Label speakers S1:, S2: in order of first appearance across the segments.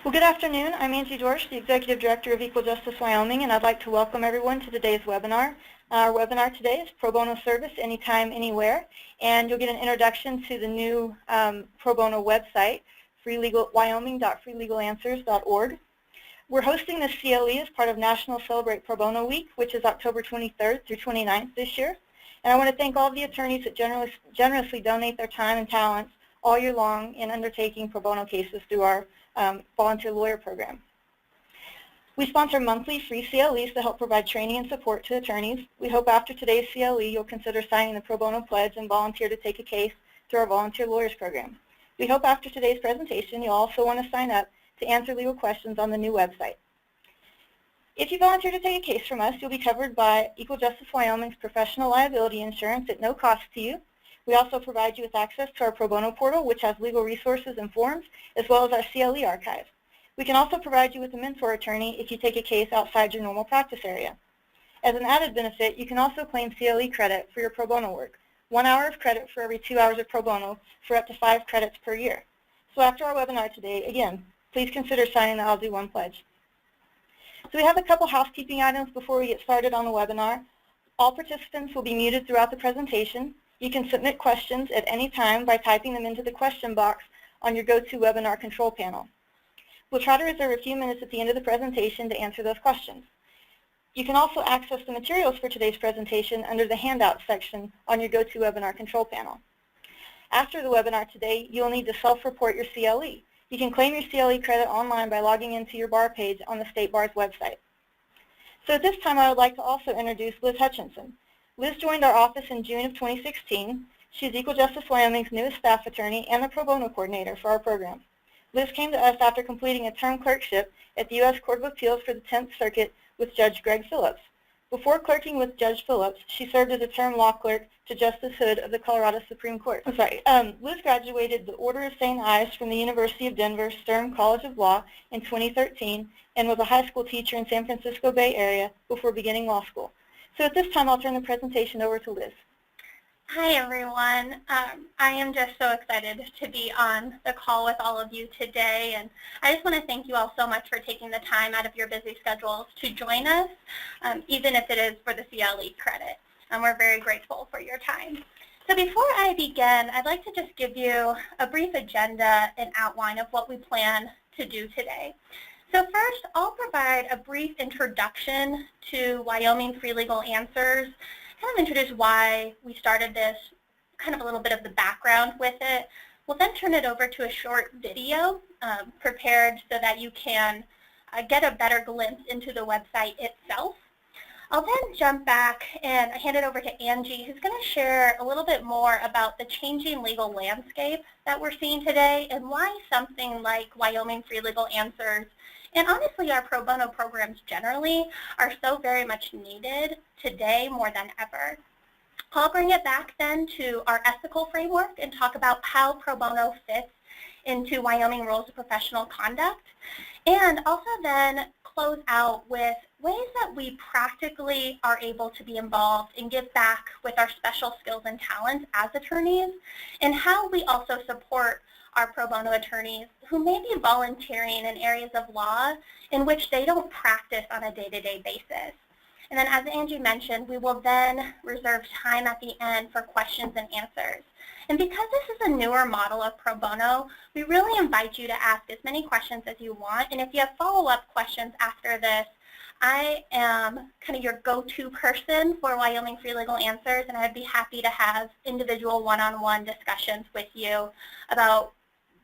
S1: Well, good afternoon. I'm Angie Dorsch, the Executive Director of Equal Justice Wyoming, and I'd like to welcome everyone to today's webinar. Our webinar today is Pro Bono Service Anytime, Anywhere, and you'll get an introduction to the new Pro Bono website, wyoming.freelegalanswers.org. We're hosting this CLE as part of National Celebrate Pro Bono Week, which is October 23rd through 29th this year. And I want to thank all of the attorneys that generously donate their time and talents all year long in undertaking pro bono cases through our volunteer lawyer program. We sponsor monthly free CLEs to help provide training and support to attorneys. We hope after today's CLE you'll consider signing the pro bono pledge and volunteer to take a case through our volunteer lawyers program. We hope after today's presentation you'll also want to sign up to answer legal questions on the new website. If you volunteer to take a case from us, you'll be covered by Equal Justice Wyoming's professional liability insurance at no cost to you. We also provide you with access to our pro bono portal, which has legal resources and forms, as well as our CLE archive. We can also provide you with a mentor attorney if you take a case outside your normal practice area. As an added benefit, you can also claim CLE credit for your pro bono work. 1 hour of credit for every 2 hours of pro bono for up to 5 credits per year. So after our webinar today, again, please consider signing the I'll Do One pledge. So we have a couple housekeeping items before we get started on the webinar. All participants will be muted throughout the presentation. You can submit questions at any time by typing them into the question box on your GoToWebinar control panel. We'll try to reserve a few minutes at the end of the presentation to answer those questions. You can also access the materials for today's presentation under the Handouts section on your GoToWebinar control panel. After the webinar today, you'll need to self-report your CLE. You can claim your CLE credit online by logging into your bar page on the State Bar's website. So at this time, I would like to also introduce Liz Hutchinson. Liz joined our office in June of 2016. She's Equal Justice Wyoming's newest staff attorney and the pro bono coordinator for our program. Liz came to us after completing a term clerkship at the U.S. Court of Appeals for the 10th Circuit with Judge Greg Phillips. Before clerking with Judge Phillips, she served as a term law clerk to Justice Hood of the Colorado Supreme Court. Liz graduated the Order of St. Ives from the University of Denver Stern College of Law in 2013 and was a high school teacher in San Francisco Bay Area before beginning law school. So at this time, I'll turn the presentation over to Liz.
S2: Hi, everyone. I am just so excited to be on the call with all of you today, and I just want to thank you all so much for taking the time out of your busy schedules to join us, even if it is for the CLE credit. And we're very grateful for your time. So before I begin, I'd like to just give you a brief agenda and outline of what we plan to do today. So first, I'll provide a brief introduction to Wyoming Free Legal Answers, kind of introduce why we started this, kind of a little bit of the background with it. We'll then turn it over to a short video prepared so that you can get a better glimpse into the website itself. I'll then jump back and hand it over to Angie, who's going to share a little bit more about the changing legal landscape that we're seeing today and why something like Wyoming Free Legal Answers and honestly our pro bono programs generally are so very much needed today more than ever. I'll bring it back then to our ethical framework and talk about how pro bono fits into Wyoming rules of professional conduct, and also then close out with ways that we practically are able to be involved and give back with our special skills and talents as attorneys, and how we also support our pro bono attorneys who may be volunteering in areas of law in which they don't practice on a day-to-day basis. And then as Angie mentioned, we will then reserve time at the end for questions and answers. And because this is a newer model of pro bono, we really invite you to ask as many questions as you want. And if you have follow-up questions after this, I am kind of your go-to person for Wyoming Free Legal Answers, and I'd be happy to have individual one-on-one discussions with you about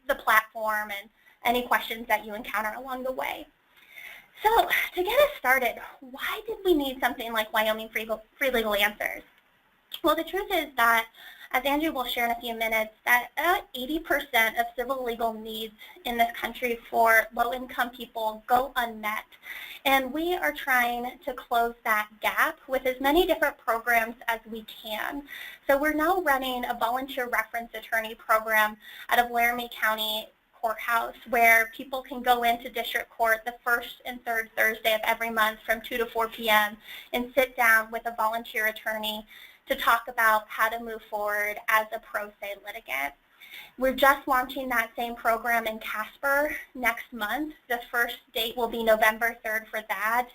S2: the platform and any questions that you encounter along the way. So to get us started, why did we need something like Wyoming Free Legal Answers? Well, the truth is that, as Andrew will share in a few minutes, that 80% of civil legal needs in this country for low-income people go unmet. And we are trying to close that gap with as many different programs as we can. So we're now running a volunteer reference attorney program out of Laramie County Courthouse, where people can go into district court the first and third Thursday of every month from 2 to 4 p.m. and sit down with a volunteer attorney to talk about how to move forward as a pro se litigant. We're just launching that same program in Casper next month. The first date will be November 3rd for that.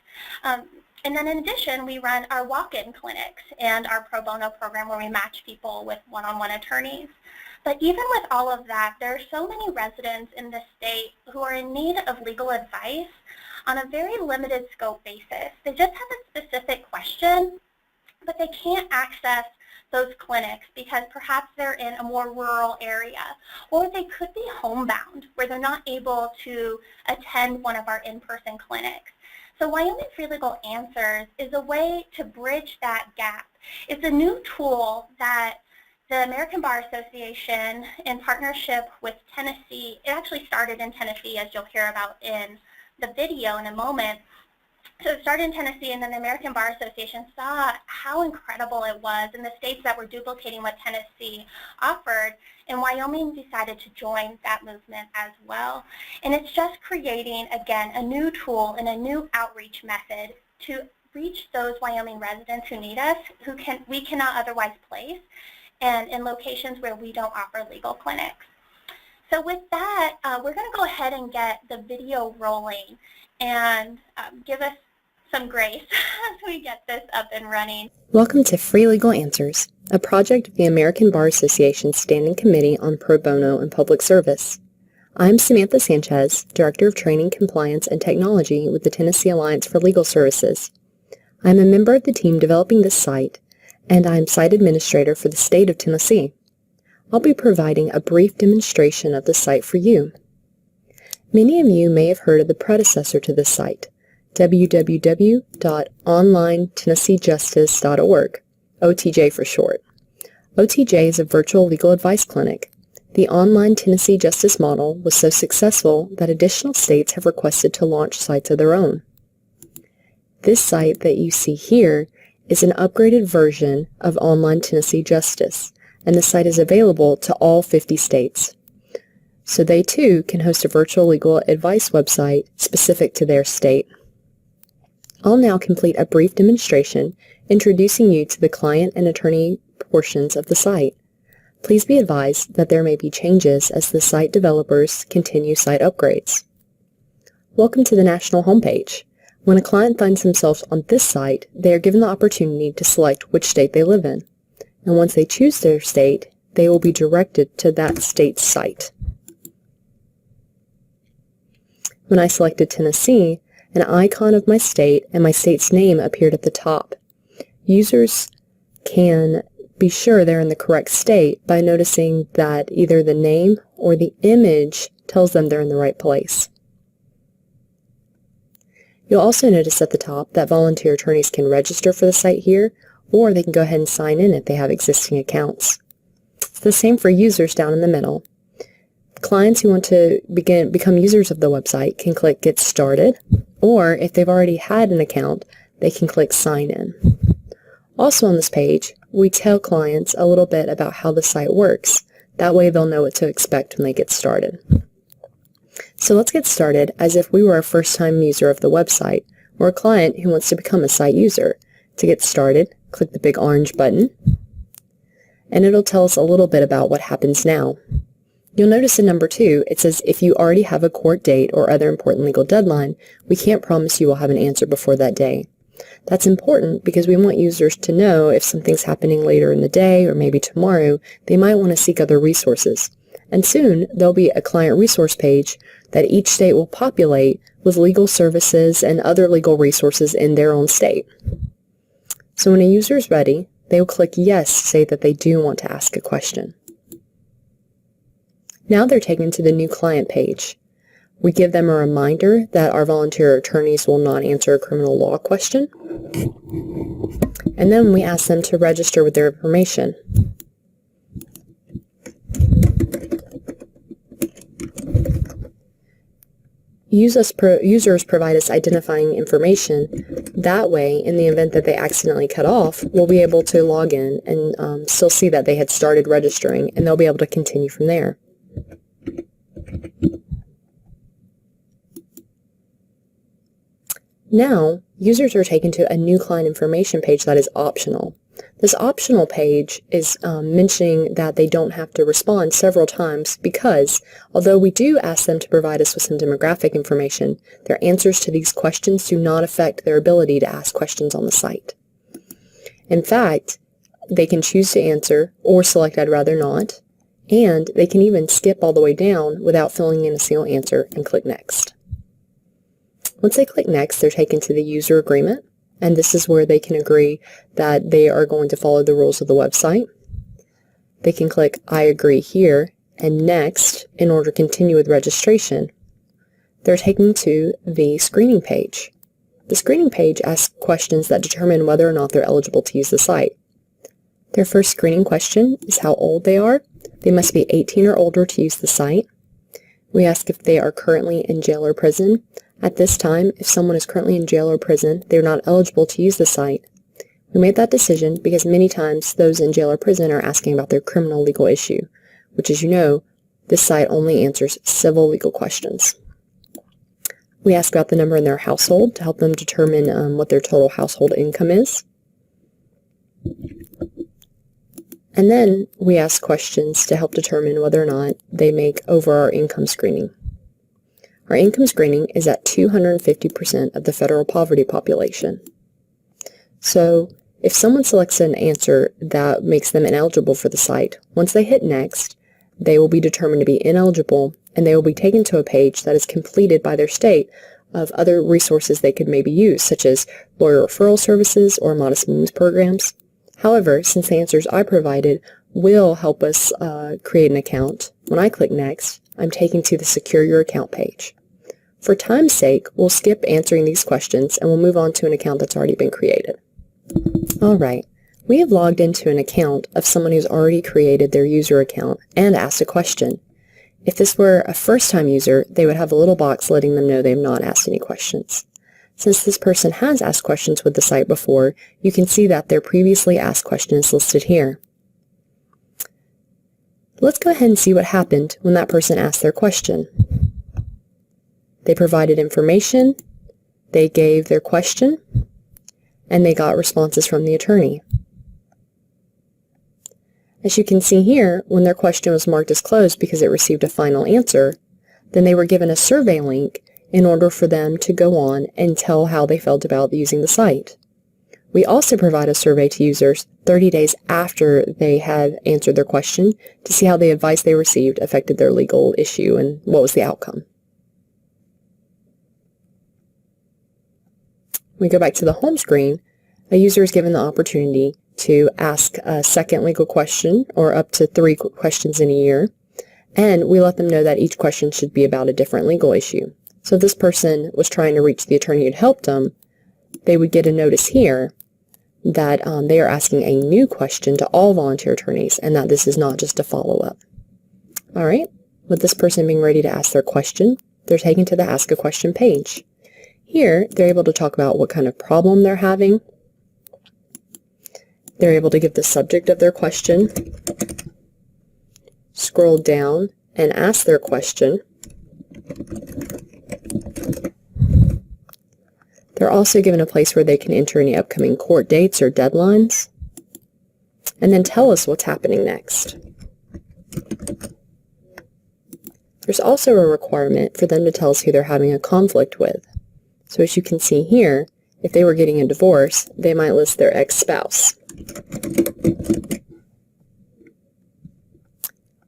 S2: And then in addition, we run our walk-in clinics and our pro bono program where we match people with one-on-one attorneys. But even with all of that, there are so many residents in the state who are in need of legal advice on a very limited scope basis. They just have a specific question, but they can't access those clinics because perhaps they're in a more rural area, or they could be homebound where they're not able to attend one of our in-person clinics. So Wyoming Free Legal Answers is a way to bridge that gap. It's a new tool that the American Bar Association, in partnership with Tennessee, it actually started in Tennessee, as you'll hear about in the video in a moment. So it started in Tennessee, and then the American Bar Association saw how incredible it was in the states that were duplicating what Tennessee offered, and Wyoming decided to join that movement as well. And it's just creating, again, a new tool and a new outreach method to reach those Wyoming residents who need us, we cannot otherwise place, and in locations where we don't offer legal clinics. So with that, we're going to go ahead and get the video rolling and give us some grace as we get this up and running.
S3: Welcome to Free Legal Answers, a project of the American Bar Association Standing Committee on Pro Bono and Public Service. I'm Samantha Sanchez, Director of Training, Compliance, and Technology with the Tennessee Alliance for Legal Services. I'm a member of the team developing this site, and I'm Site Administrator for the state of Tennessee. I'll be providing a brief demonstration of the site for you. Many of you may have heard of the predecessor to this site, www.onlinetennesseejustice.org, OTJ for short. OTJ is a virtual legal advice clinic. The online Tennessee Justice model was so successful that additional states have requested to launch sites of their own. This site that you see here is an upgraded version of Online Tennessee Justice, and the site is available to all 50 states. So they too can host a virtual legal advice website specific to their state. I'll now complete a brief demonstration introducing you to the client and attorney portions of the site. Please be advised that there may be changes as the site developers continue site upgrades. Welcome to the national homepage. When a client finds themselves on this site, they are given the opportunity to select which state they live in. And once they choose their state, they will be directed to that state's site. When I selected Tennessee, an icon of my state and my state's name appeared at the top. Users can be sure they're in the correct state by noticing that either the name or the image tells them they're in the right place. You'll also notice at the top that volunteer attorneys can register for the site here, or they can go ahead and sign in if they have existing accounts. It's the same for users down in the middle. Clients who want to become users of the website can click Get Started, or if they've already had an account, they can click Sign In. Also on this page, we tell clients a little bit about how the site works. That way they'll know what to expect when they get started. So let's get started as if we were a first-time user of the website, or a client who wants to become a site user. To get started, click the big orange button, and it'll tell us a little bit about what happens now. You'll notice in number 2, it says if you already have a court date or other important legal deadline, we can't promise you will have an answer before that day. That's important because we want users to know if something's happening later in the day or maybe tomorrow, they might want to seek other resources. And soon, there'll be a client resource page that each state will populate with legal services and other legal resources in their own state. So when a user is ready, they will click Yes to say that they do want to ask a question. Now they're taken to the new client page. We give them a reminder that our volunteer attorneys will not answer a criminal law question. And then we ask them to register with their information. Users provide us identifying information. That way, in the event that they accidentally cut off, we'll be able to log in and still see that they had started registering, and they'll be able to continue from there. Now, users are taken to a new client information page that is optional. This optional page is mentioning that they don't have to respond several times because, although we do ask them to provide us with some demographic information, their answers to these questions do not affect their ability to ask questions on the site. In fact, they can choose to answer or select I'd rather not, and they can even skip all the way down without filling in a single answer and click Next. Once they click Next, they're taken to the user agreement, and this is where they can agree that they are going to follow the rules of the website. They can click I agree here and Next in order to continue with registration. They're taken to the screening page. The screening page asks questions that determine whether or not they're eligible to use the site. Their first screening question is how old they are. They must be 18 or older to use the site. We ask if they are currently in jail or prison. At this time, if someone is currently in jail or prison, they are not eligible to use the site. We made that decision because many times those in jail or prison are asking about their criminal legal issue, which, as you know, this site only answers civil legal questions. We ask about the number in their household to help them determine what their total household income is. And then we ask questions to help determine whether or not they make over our income screening. Our income screening is at 250% of the federal poverty population. So if someone selects an answer that makes them ineligible for the site, once they hit Next, they will be determined to be ineligible, and they will be taken to a page that is completed by their state of other resources they could maybe use, such as lawyer referral services or modest means programs. However, since the answers I provided will help us create an account, when I click Next, I'm taken to the Secure Your Account page. For time's sake, we'll skip answering these questions and we'll move on to an account that's already been created. Alright, we have logged into an account of someone who's already created their user account and asked a question. If this were a first-time user, they would have a little box letting them know they have not asked any questions. Since this person has asked questions with the site before, you can see that their previously asked question is listed here. Let's go ahead and see what happened when that person asked their question. They provided information, they gave their question, and they got responses from the attorney. As you can see here, when their question was marked as closed because it received a final answer, then they were given a survey link in order for them to go on and tell how they felt about using the site. We also provide a survey to users 30 days after they had answered their question to see how the advice they received affected their legal issue and what was the outcome. We go back to the home screen. A user is given the opportunity to ask a second legal question or up to 3 questions in a year, and we let them know that each question should be about a different legal issue. So if this person was trying to reach the attorney who'd helped them, they would get a notice here that they are asking a new question to all volunteer attorneys and that this is not just a follow-up. All right, with this person being ready to ask their question, they're taken to the Ask a Question page. Here, they're able to talk about what kind of problem they're having. They're able to give the subject of their question, scroll down and ask their question. They're also given a place where they can enter any upcoming court dates or deadlines, and then tell us what's happening next. There's also a requirement for them to tell us who they're having a conflict with. So as you can see here, if they were getting a divorce, they might list their ex-spouse.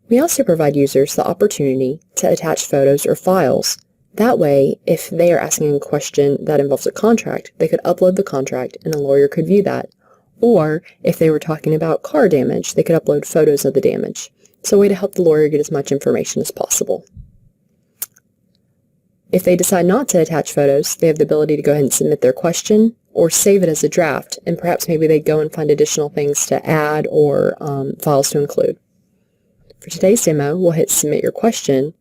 S3: We also provide users the opportunity to attach photos or files. That way, if they are asking a question that involves a contract, they could upload the contract and a lawyer could view that. Or if they were talking about car damage, they could upload photos of the damage. It's a way to help the lawyer get as much information as possible. If they decide not to attach photos, they have the ability to go ahead and submit their question or save it as a draft, and perhaps maybe they go and find additional things to add or files to include. For today's demo, we'll hit Submit Your Question, and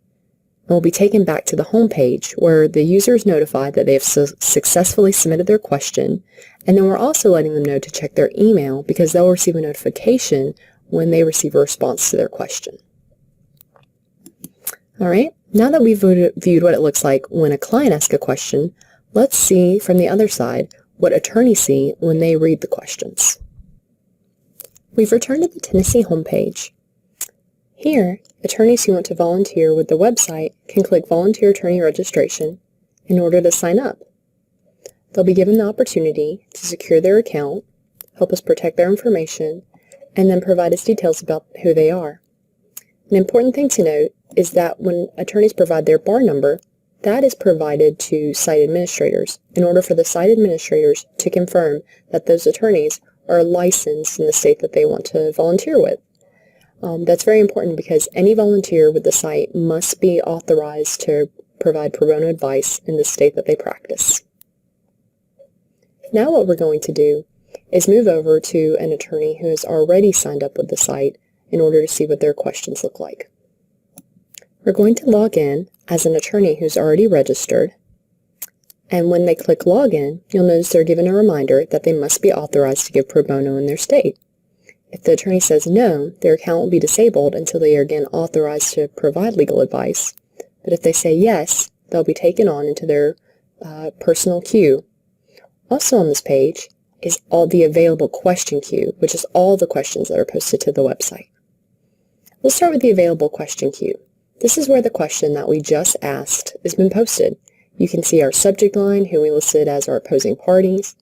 S3: we'll be taken back to the home page where the user is notified that they have successfully submitted their question, and then we're also letting them know to check their email because they'll receive a notification when they receive a response to their question. All right, now that we've viewed what it looks like when a client asks a question, let's see from the other side what attorneys see when they read the questions. We've returned to the Tennessee homepage. Here, attorneys who want to volunteer with the website can click Volunteer Attorney Registration in order to sign up. They'll be given the opportunity to secure their account, help us protect their information, and then provide us details about who they are. An important thing to note is that when attorneys provide their bar number, that is provided to site administrators in order for the site administrators to confirm that those attorneys are licensed in the state that they want to volunteer with. That's very important because any volunteer with the site must be authorized to provide pro bono advice in the state that they practice. Now what we're going to do is move over to an attorney who has already signed up with the site in order to see what their questions look like. We're going to log in as an attorney who's already registered, and when they click Login, you'll notice they're given a reminder that they must be authorized to give pro bono in their state. If the attorney says no, their account will be disabled until they are again authorized to provide legal advice. But if they say yes, they'll be taken on into their personal queue. Also on this page is all the available question queue, which is all the questions that are posted to the website. We'll start with the available question queue. This is where the question that we just asked has been posted. You can see our subject line, who we listed as our opposing parties,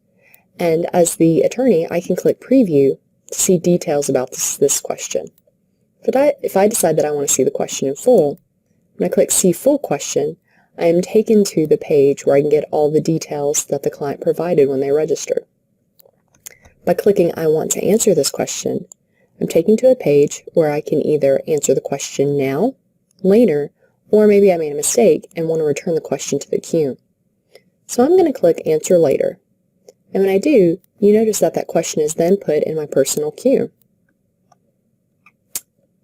S3: and as the attorney, I can click Preview to see details about this question. If I decide that I want to see the question in full, when I click See Full Question, I am taken to the page where I can get all the details that the client provided when they registered. By clicking I want to answer this question, I'm taken to a page where I can either answer the question now, later, or maybe I made a mistake and want to return the question to the queue. So I'm going to click Answer Later. And when I do, you notice that question is then put in my personal queue.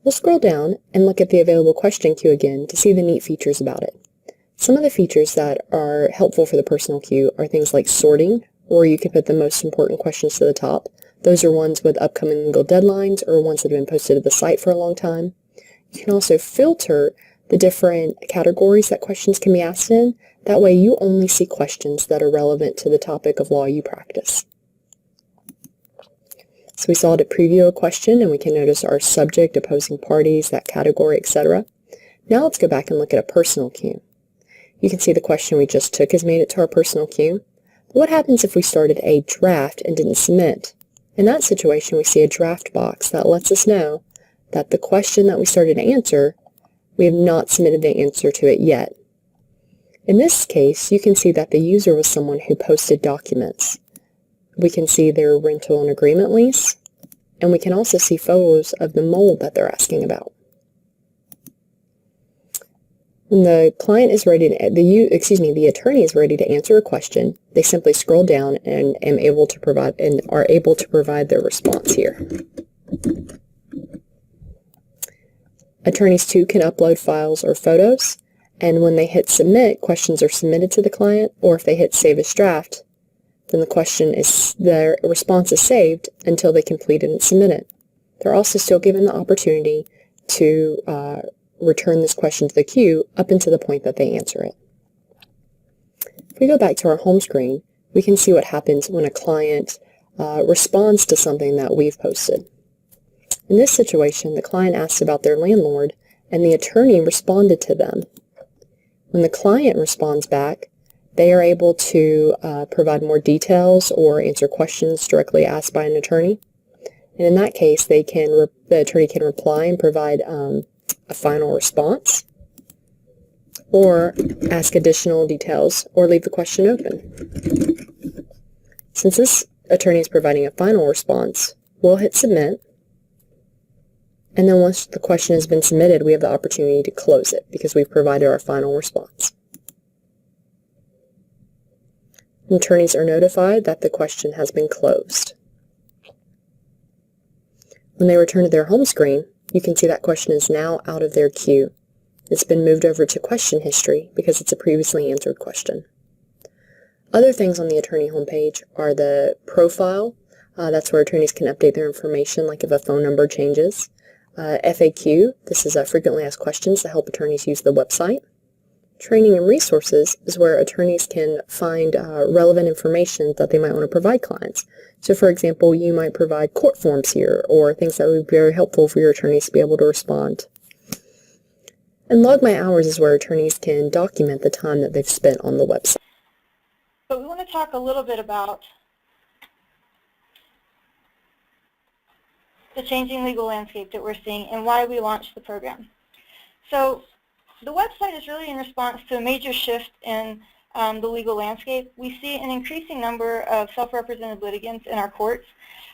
S3: We'll scroll down and look at the available question queue again to see the neat features about it. Some of the features that are helpful for the personal queue are things like sorting, or you can put the most important questions to the top. Those are ones with upcoming legal deadlines or ones that have been posted to the site for a long time. You can also filter the different categories that questions can be asked in. That way you only see questions that are relevant to the topic of law you practice. So we saw to preview a question, and we can notice our subject, opposing parties, that category, etc. Now let's go back and look at a personal queue. You can see the question we just took has made it to our personal queue. But what happens if we started a draft and didn't submit? In that situation, we see a draft box that lets us know that the question that we started to answer, we have not submitted the answer to it yet. In this case, you can see that the user was someone who posted documents. We can see their rental and agreement lease, and we can also see photos of the mold that they're asking about. When the client is ready to, the attorney is ready to answer a question, they simply scroll down and are able to provide their response here. Attorneys too can upload files or photos, and when they hit submit, questions are submitted to the client, or if they hit save as draft, then their response is saved until they complete it and submit it. They're also still given the opportunity to return this question to the queue up until the point that they answer it. If we go back to our home screen, we can see what happens when a client responds to something that we've posted. In this situation, the client asked about their landlord, and the attorney responded to them. When the client responds back, they are able to provide more details or answer questions directly asked by an attorney. And in that case, the attorney can reply and provide a final response, or ask additional details, or leave the question open. Since this attorney is providing a final response, we'll hit submit, and then once the question has been submitted, we have the opportunity to close it because we've provided our final response. Attorneys are notified that the question has been closed. When they return to their home screen, you can see that question is now out of their queue. It's been moved over to question history because it's a previously answered question. Other things on the attorney homepage are the profile. That's where attorneys can update their information, like if a phone number changes. FAQ, this is frequently asked questions to help attorneys use the website. Training and resources is where attorneys can find relevant information that they might want to provide clients. So for example, you might provide court forms here or things that would be very helpful for your attorneys to be able to respond. And Log My Hours is where attorneys can document the time that they've spent on the website.
S1: But we want to talk a little bit about the changing legal landscape that we're seeing and why we launched the program. So the website is really in response to a major shift in the legal landscape. We see an increasing number of self-represented litigants in our courts.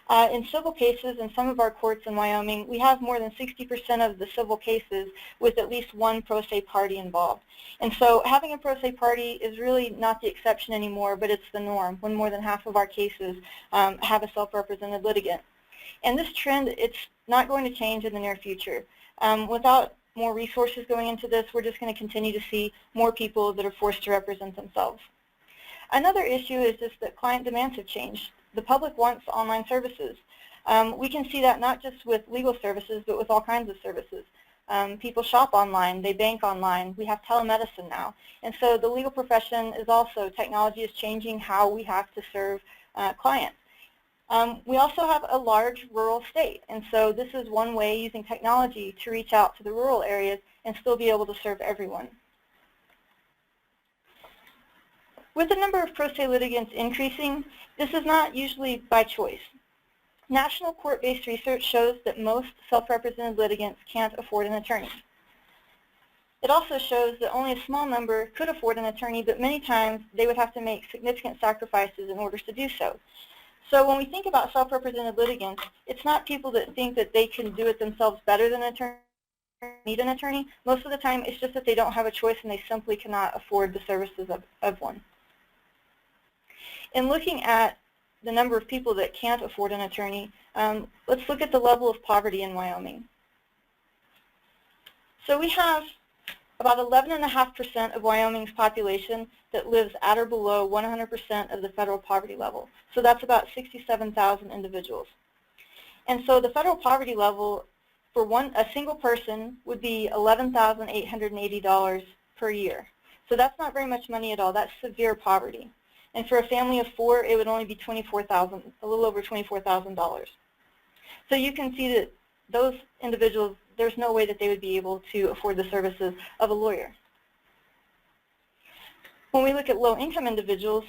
S1: In civil cases, in some of our courts in Wyoming, we have more than 60% of the civil cases with at least one pro se party involved. And so having a pro se party is really not the exception anymore, but it's the norm when more than half of our cases have a self-represented litigant. And this trend, it's not going to change in the near future. Without more resources going into this, we're just going to continue to see more people that are forced to represent themselves. Another issue is just that client demands have changed. The public wants online services. We can see that not just with legal services, but with all kinds of services. People shop online, they bank online, we have telemedicine now. And so the legal profession is also, technology is changing how we have to serve clients. We also have a large rural state, and so this is one way using technology to reach out to the rural areas and still be able to serve everyone. With the number of pro se litigants increasing, this is not usually by choice. National court-based research shows that most self-represented litigants can't afford an attorney. It also shows that only a small number could afford an attorney, but many times they would have to make significant sacrifices in order to do so. So when we think about self-represented litigants, it's not people that think that they can do it themselves better than an attorney, need an attorney. Most of the time, it's just that they don't have a choice and they simply cannot afford the services of one. In looking at the number of people that can't afford an attorney, let's look at the level of poverty in Wyoming. So we have about 11.5% of Wyoming's population that lives at or below 100% of the federal poverty level. So that's about 67,000 individuals. And so the federal poverty level for a single person would be $11,880 per year. So that's not very much money at all. That's severe poverty. And for a family of 4, it would only be $24,000, a little over $24,000. So you can see that those individuals, there's no way that they would be able to afford the services of a lawyer. When we look at low-income individuals,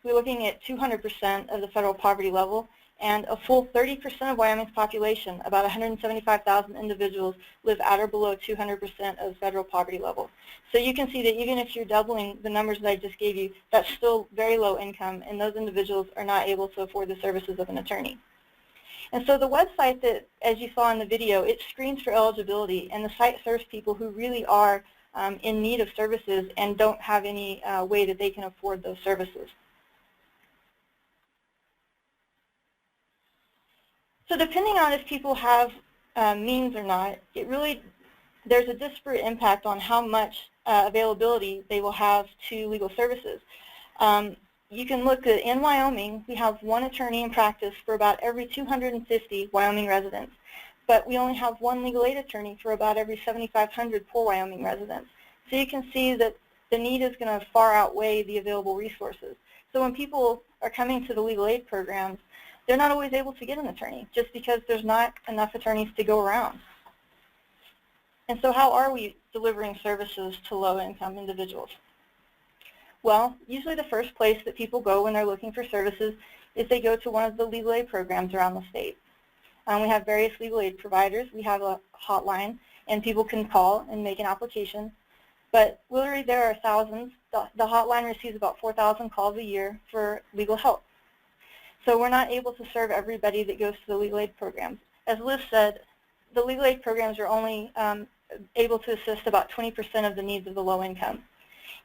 S1: we're looking at 200% of the federal poverty level, and a full 30% of Wyoming's population, about 175,000 individuals, live at or below 200% of federal poverty level. So you can see that even if you're doubling the numbers that I just gave you, that's still very low income, and those individuals are not able to afford the services of an attorney. And so the website that, as you saw in the video, it screens for eligibility, and the site serves people who really are in need of services and don't have any way that they can afford those services. So depending on if people have means or not, there's a disparate impact on how much availability they will have to legal services. You can look at, in Wyoming, we have one attorney in practice for about every 250 Wyoming residents, but we only have one legal aid attorney for about every 7,500 poor Wyoming residents. So you can see that the need is going to far outweigh the available resources. So when people are coming to the legal aid programs, they're not always able to get an attorney just because there's not enough attorneys to go around. And so how are we delivering services to low-income individuals? Well, usually the first place that people go when they're looking for services is they go to one of the legal aid programs around the state. We have various legal aid providers. We have a hotline, and people can call and make an application. But literally there are thousands. The hotline receives about 4,000 calls a year for legal help. So we're not able to serve everybody that goes to the legal aid programs. As Liz said, the legal aid programs are only able to assist about 20% of the needs of the low income.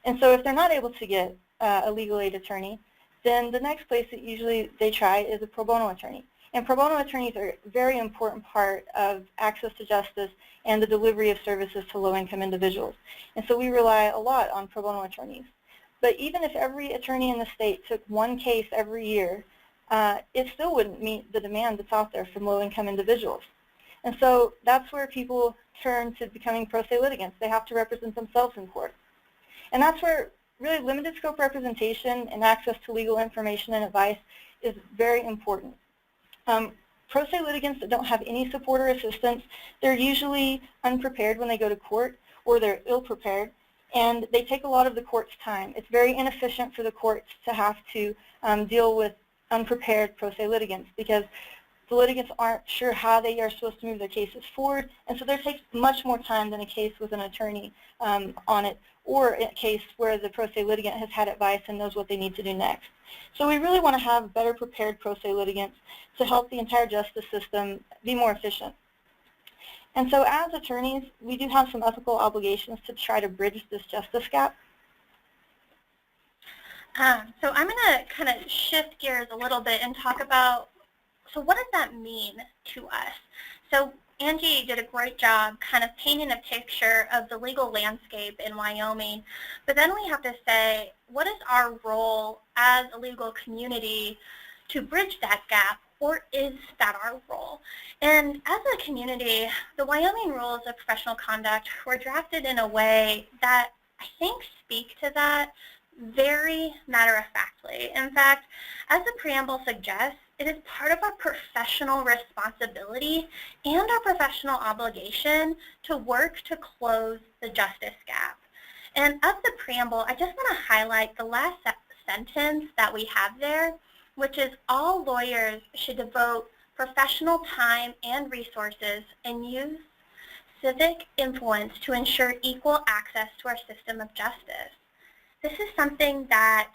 S1: And so if they're not able to get a legal aid attorney, then the next place that usually they try is a pro bono attorney. And pro bono attorneys are a very important part of access to justice and the delivery of services to low-income individuals. And so we rely a lot on pro bono attorneys. But even if every attorney in the state took one case every year, it still wouldn't meet the demand that's out there from low-income individuals. And so that's where people turn to becoming pro se litigants. They have to represent themselves in court. And that's where really limited scope representation and access to legal information and advice is very important. Pro se litigants that don't have any support or assistance, they're usually unprepared when they go to court, or they're ill-prepared, and they take a lot of the court's time. It's very inefficient for the courts to have to deal with unprepared pro se litigants, because the litigants aren't sure how they are supposed to move their cases forward, and so there takes much more time than a case with an attorney on it, or a case where the pro se litigant has had advice and knows what they need to do next. So we really want to have better prepared pro se litigants to help the entire justice system be more efficient. And so as attorneys, we do have some ethical obligations to try to bridge this justice gap.
S2: So I'm going to kind of shift gears a little bit and talk about, so what does that mean to us? So Angie did a great job kind of painting a picture of the legal landscape in Wyoming, but then we have to say, what is our role as a legal community to bridge that gap, or is that our role? And as a community, the Wyoming Rules of Professional Conduct were drafted in a way that I think speak to that very matter-of-factly. In fact, as the preamble suggests, it is part of our professional responsibility and our professional obligation to work to close the justice gap. And of the preamble, I just want to highlight the last sentence that we have there, which is all lawyers should devote professional time and resources and use civic influence to ensure equal access to our system of justice. This is something that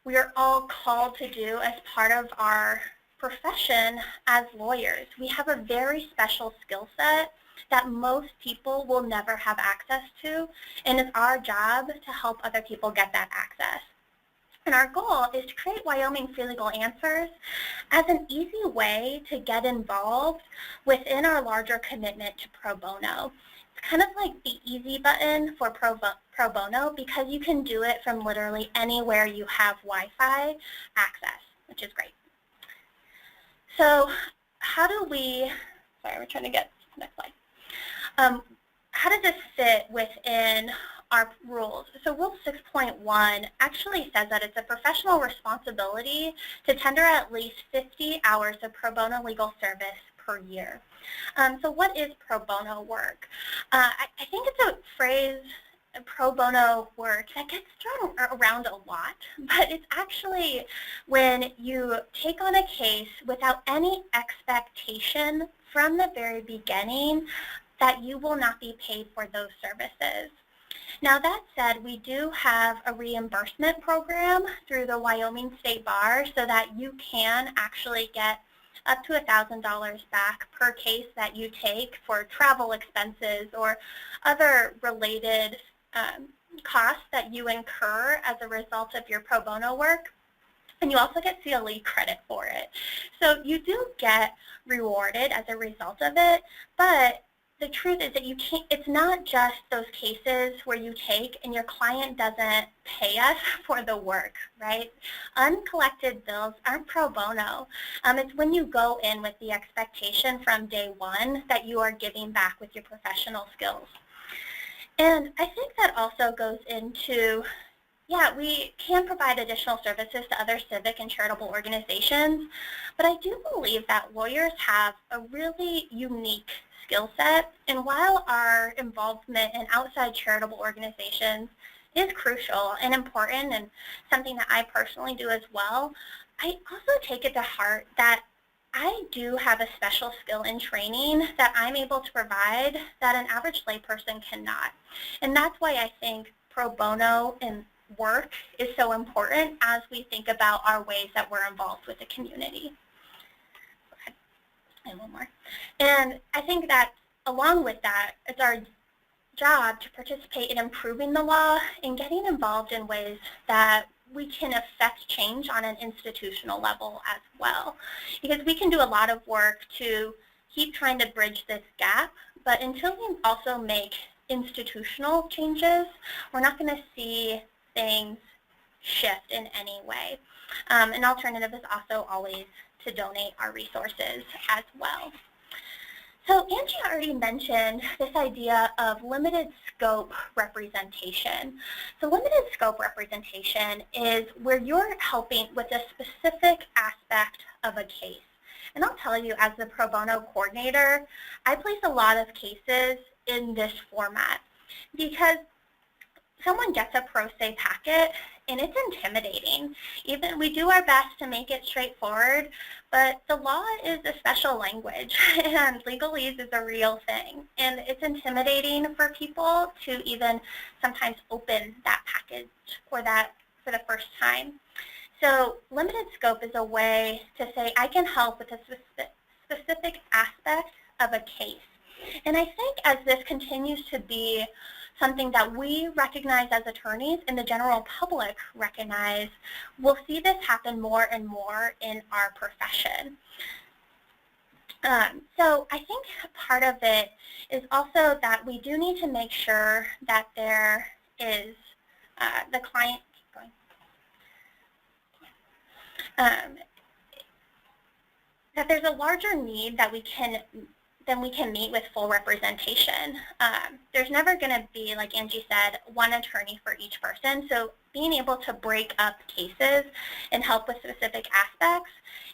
S2: we are all called to do as part of our profession as lawyers. We have a very special skill set that most people will never have access to, and it's our job to help other people get that access. And our goal is to create Wyoming Free Legal Answers as an easy way to get involved within our larger commitment to pro bono. It's kind of like the easy button for pro bono, because you can do it from literally anywhere you have Wi-Fi access, which is great. So how do we, sorry, we're trying to get to the next slide. How does this fit within our rules? So Rule 6.1 actually says that it's a professional responsibility to tender at least 50 hours of pro bono legal service per year. So what is pro bono work? I think it's a phrase, pro bono work, that gets thrown around a lot, but it's actually when you take on a case without any expectation from the very beginning that you will not be paid for those services. Now that said, we do have a reimbursement program through the Wyoming State Bar so that you can actually get up to $1,000 back per case that you take for travel expenses or other related costs that you incur as a result of your pro bono work. And you also get CLE credit for it. So you do get rewarded as a result of it, but the truth is that you can't, it's not just those cases where you take and your client doesn't pay us for the work, right? Uncollected bills aren't pro bono. It's when you go in with the expectation from day one that you are giving back with your professional skills. And I think that also goes into, yeah, we can provide additional services to other civic and charitable organizations, but I do believe that lawyers have a really unique skill set, and while our involvement in outside charitable organizations is crucial and important and something that I personally do as well, I also take it to heart that I do have a special skill in training that I'm able to provide that an average layperson cannot. And that's why I think pro bono and work is so important as we think about our ways that we're involved with the community. And one more. And I think that along with that, it's our job to participate in improving the law and getting involved in ways that we can affect change on an institutional level as well. Because we can do a lot of work to keep trying to bridge this gap, but until we also make institutional changes, we're not going to see things shift in any way. An alternative is also always to donate our resources as well. So Angie already mentioned this idea of limited scope representation. So limited scope representation is where you're helping with a specific aspect of a case. And I'll tell you, as the pro bono coordinator, I place a lot of cases in this format because someone gets a pro se packet and it's intimidating. Even we do our best to make it straightforward, but the law is a special language and legalese is a real thing. And it's intimidating for people to even sometimes open that package or that for the first time. So limited scope is a way to say I can help with a specific aspect of a case. And I think as this continues to be something that we recognize as attorneys and the general public recognize, we'll see this happen more and more in our profession. So I think part of it is also that we do need to make sure that there is the client, that there's a larger need that we can meet with full representation. There's never going to be, like Angie said, one attorney for each person. So being able to break up cases and help with specific aspects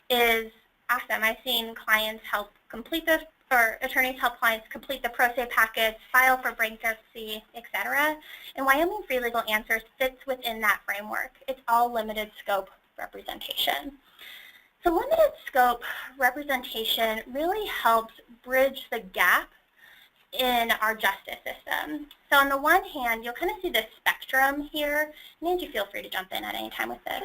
S2: is awesome. I've seen clients help complete this, or attorneys help clients complete the pro se packets, file for bankruptcy, etc. And Wyoming Free Legal Answers fits within that framework. It's all limited scope representation. So limited scope representation really helps bridge the gap in our justice system. So on the one hand, you'll kind of see the spectrum here. And Angie, feel free to jump in at any time with this.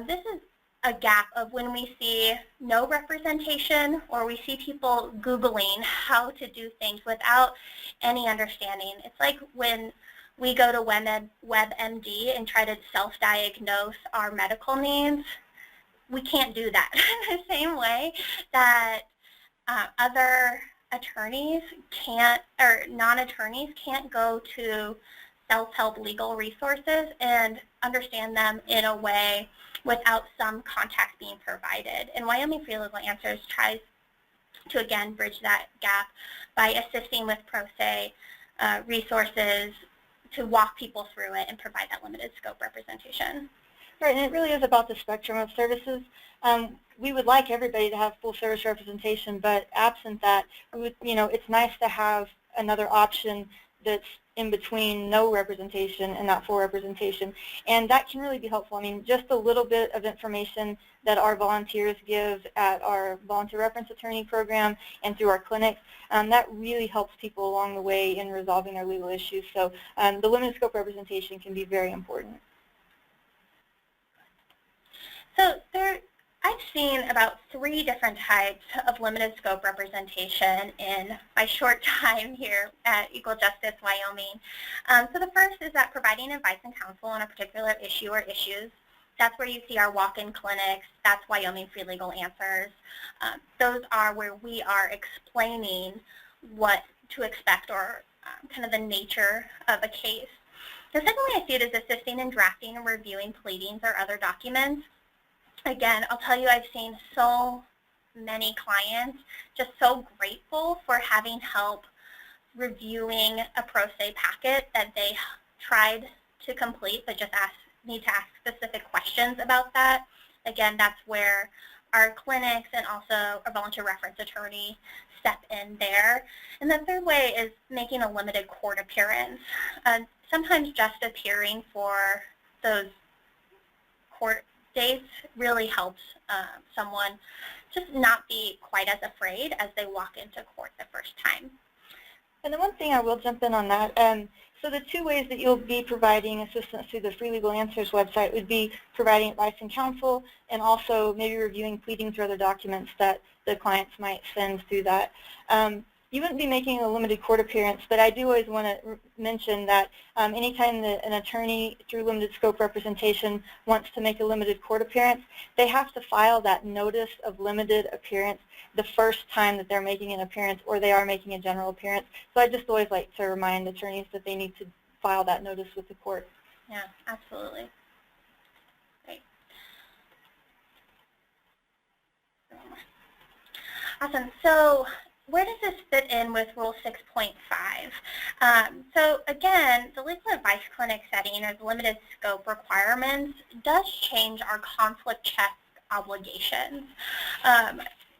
S2: This is a gap of when we see no representation or we see people Googling how to do things without any understanding. It's like when we go to WebMD and try to self-diagnose our medical needs. We can't do that in the same way that other attorneys can't, or non-attorneys can't go to self-help legal resources and understand them in a way without some context being provided. And Wyoming Free Legal Answers tries to, again, bridge that gap by assisting with pro se resources to walk people through it and provide that limited scope representation.
S1: Right, and it really is about the spectrum of services. We would like everybody to have full service representation, but absent that, we would, it's nice to have another option that's in between no representation and that full representation, and that can really be helpful. I mean, just a little bit of information that our volunteers give at our volunteer reference attorney program and through our clinics, that really helps people along the way in resolving their legal issues. So the limited scope representation can be very important.
S2: So I've seen about 3 different types of limited scope representation in my short time here at Equal Justice Wyoming. So the first is that providing advice and counsel on a particular issue or issues. That's where you see our walk-in clinics. That's Wyoming Free Legal Answers. Those are where we are explaining what to expect or kind of the nature of a case. The second way I see it is assisting in drafting and reviewing pleadings or other documents. Again, I'll tell you, I've seen so many clients just so grateful for having help reviewing a pro se packet that they tried to complete but just need to ask specific questions about that. Again, that's where our clinics and also a volunteer reference attorney step in there. And the third way is making a limited court appearance. Sometimes just appearing for those court dates really helps someone just not be quite as afraid as they walk into court the first time.
S1: And the one thing I will jump in on that, so the 2 ways that you'll be providing assistance through the Free Legal Answers website would be providing advice and counsel and also maybe reviewing pleadings or other documents that the clients might send through that. You wouldn't be making a limited court appearance, but I do always want to mention that anytime that an attorney through limited scope representation wants to make a limited court appearance, they have to file that notice of limited appearance the first time that they're making an appearance or they are making a general appearance. So I just always like to remind attorneys that they need to file that notice with the court.
S2: Yeah, absolutely. Great. Awesome. So where does this fit in with Rule 6.5? So again, the legal advice clinic setting or the limited scope requirements does change our conflict check obligations.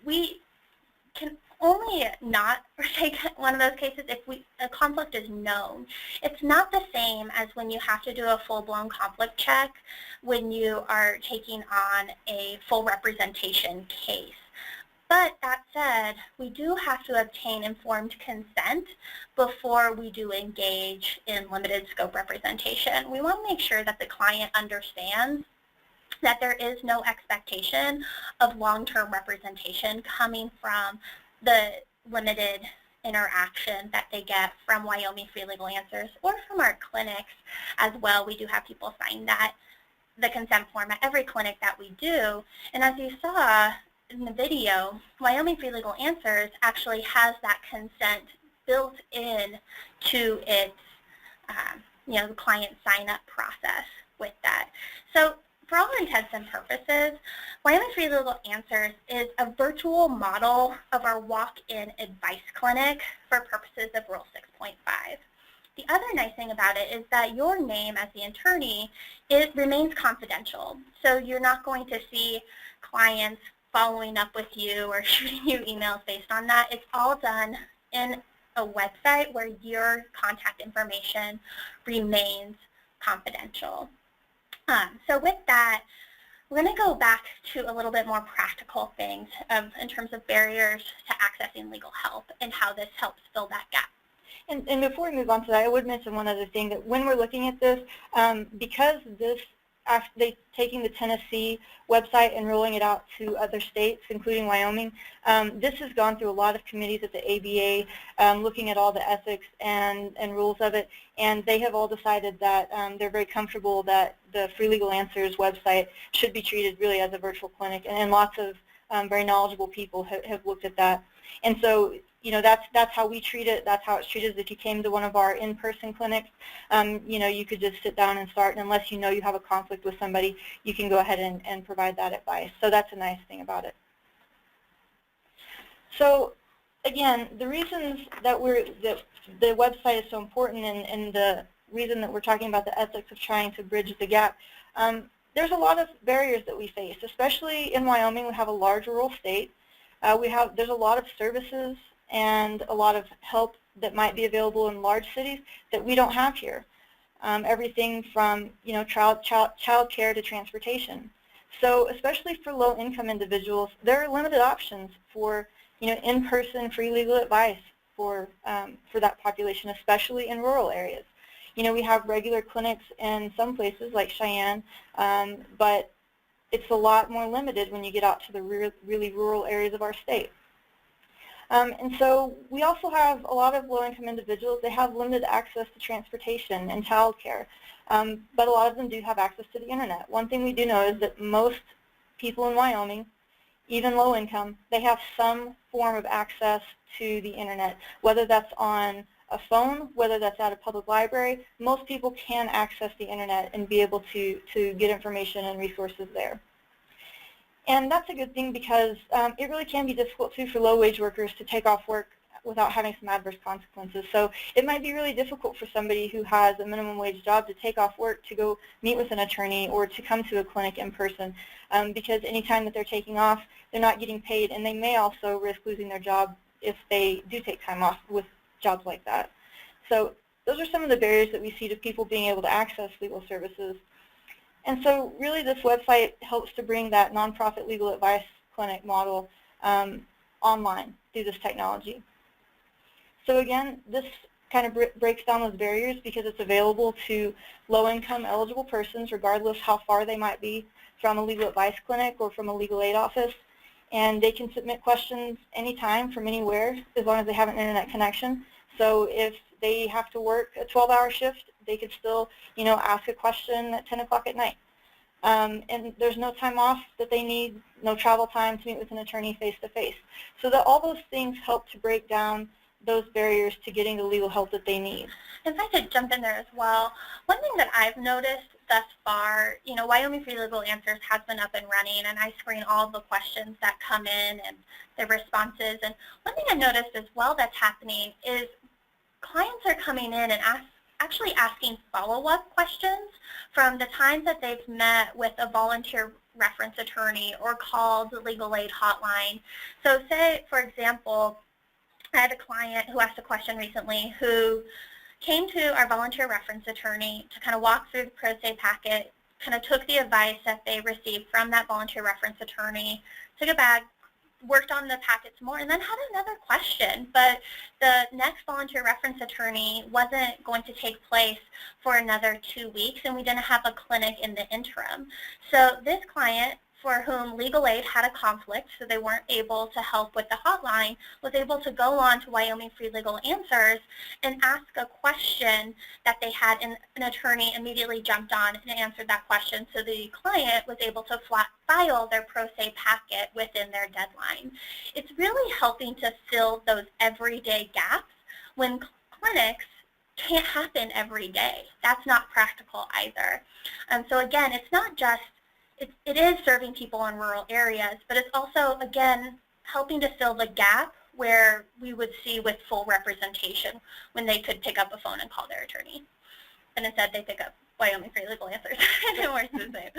S2: We can only not take one of those cases if a conflict is known. It's not the same as when you have to do a full-blown conflict check when you are taking on a full representation case. But that said, we do have to obtain informed consent before we do engage in limited scope representation. We want to make sure that the client understands that there is no expectation of long-term representation coming from the limited interaction that they get from Wyoming Free Legal Answers or from our clinics as well. We do have people sign the consent form at every clinic that we do. And as you saw in the video, Wyoming Free Legal Answers actually has that consent built in to its the client sign-up process with that. So for all intents and purposes, Wyoming Free Legal Answers is a virtual model of our walk-in advice clinic for purposes of Rule 6.5. The other nice thing about it is that your name as the attorney remains confidential. So you're not going to see clients following up with you or shooting you emails based on that. It's all done in a website where your contact information remains confidential. So with that, we're going to go back to a little bit more practical things in terms of barriers to accessing legal help and how this helps fill that gap.
S1: And before we move on to that, I would mention one other thing, that when we're looking at this, because they taking the Tennessee website and rolling it out to other states, including Wyoming, this has gone through a lot of committees at the ABA, looking at all the ethics and rules of it, and they have all decided that they're very comfortable that the Free Legal Answers website should be treated really as a virtual clinic, and lots of very knowledgeable people have looked at that. And so, that's how we treat it. That's how it's treated. If you came to one of our in-person clinics, you could just sit down and start, and unless you have a conflict with somebody, you can go ahead and provide that advice. So that's a nice thing about it. So again, the reasons that the website is so important, and the reason that we're talking about the ethics of trying to bridge the gap, there's a lot of barriers that we face, especially in Wyoming. We have a large rural state. There's a lot of services and a lot of help that might be available in large cities that we don't have here. Everything from child care to transportation. So especially for low-income individuals, there are limited options for in-person free legal advice for that population, especially in rural areas. We have regular clinics in some places like Cheyenne, but it's a lot more limited when you get out to the really rural areas of our state. And so we also have a lot of low-income individuals. They have limited access to transportation and child care, but a lot of them do have access to the internet. One thing we do know is that most people in Wyoming, even low-income, they have some form of access to the internet, whether that's on a phone, whether that's at a public library. Most people can access the internet and be able to get information and resources there. And that's a good thing, because it really can be difficult, too, for low-wage workers to take off work without having some adverse consequences. So it might be really difficult for somebody who has a minimum wage job to take off work to go meet with an attorney or to come to a clinic in person, because any time that they're taking off, they're not getting paid, and they may also risk losing their job if they do take time off with jobs like that. So those are some of the barriers that we see to people being able to access legal services. And so really this website helps to bring that nonprofit legal advice clinic model online through this technology. So again, this kind of breaks down those barriers because it's available to low-income eligible persons regardless how far they might be from a legal advice clinic or from a legal aid office. And they can submit questions anytime from anywhere as long as they have an internet connection. So if they have to work a 12-hour shift, they could still, ask a question at 10 o'clock at night. And there's no time off that they need, no travel time to meet with an attorney face-to-face. So that all those things help to break down those barriers to getting the legal help that they need.
S2: If I could jump in there as well, one thing that I've noticed thus far, you know, Wyoming Free Legal Answers has been up and running, and I screen all the questions that come in and the responses. And one thing I've noticed as well that's happening is clients are coming in and actually asking follow-up questions from the time that they've met with a volunteer reference attorney or called the legal aid hotline. So say, for example, I had a client who asked a question recently who came to our volunteer reference attorney to kind of walk through the pro se packet, kind of took the advice that they received from that volunteer reference attorney, took it back, worked on the packets more, and then had another question. But the next volunteer reference attorney wasn't going to take place for another 2 weeks, and we didn't have a clinic in the interim. So this client, for whom legal aid had a conflict, so they weren't able to help with the hotline, was able to go on to Wyoming Free Legal Answers and ask a question that they had, and an attorney immediately jumped on and answered that question. So the client was able to file their pro se packet within their deadline. It's really helping to fill those everyday gaps when clinics can't happen every day. That's not practical either. So again, it's not just it is serving people in rural areas, but it's also, again, helping to fill the gap where we would see with full representation when they could pick up a phone and call their attorney. And instead they pick up Wyoming Free Legal Answers and it works the same.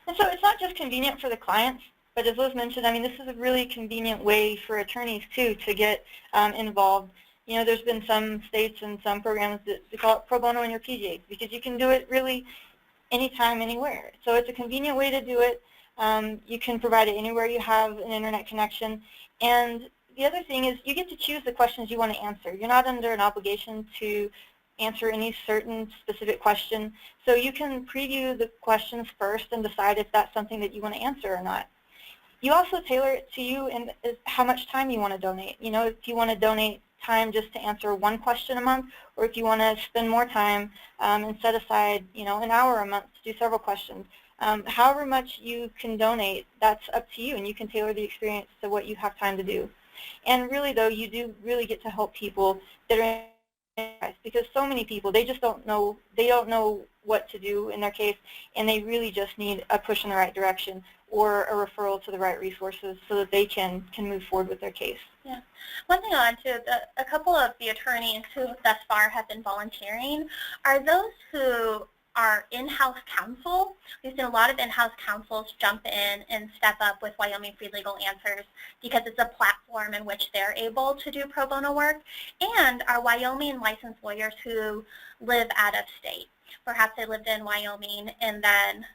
S1: And so it's not just convenient for the clients, but as Liz mentioned, I mean, this is a really convenient way for attorneys, too, to get involved. You know, there's been some states and some programs that they call it pro bono in your PJs because you can do it really anytime, anywhere. So it's a convenient way to do it. You can provide it anywhere you have an internet connection. And the other thing is you get to choose the questions you want to answer. You're not under an obligation to answer any certain specific question. So you can preview the questions first and decide if that's something that you want to answer or not. You also tailor it to you and how much time you want to donate. You know, if you want to donate time just to answer one question a month, or if you want to spend more time and set aside, you know, an hour a month to do several questions. However much you can donate, that's up to you, and you can tailor the experience to what you have time to do. And really, though, you do really get to help people that are in, because so many people, they just don't know what to do in their case, and they really just need a push in the right direction or a referral to the right resources so that they can move forward with their case.
S2: Yeah. One thing I'll add too, a couple of the attorneys who thus far have been volunteering are those who are in-house counsel. We've seen a lot of in-house counsels jump in and step up with Wyoming Free Legal Answers because it's a platform in which they're able to do pro bono work, and our Wyoming licensed lawyers who live out of state. Perhaps they lived in Wyoming and then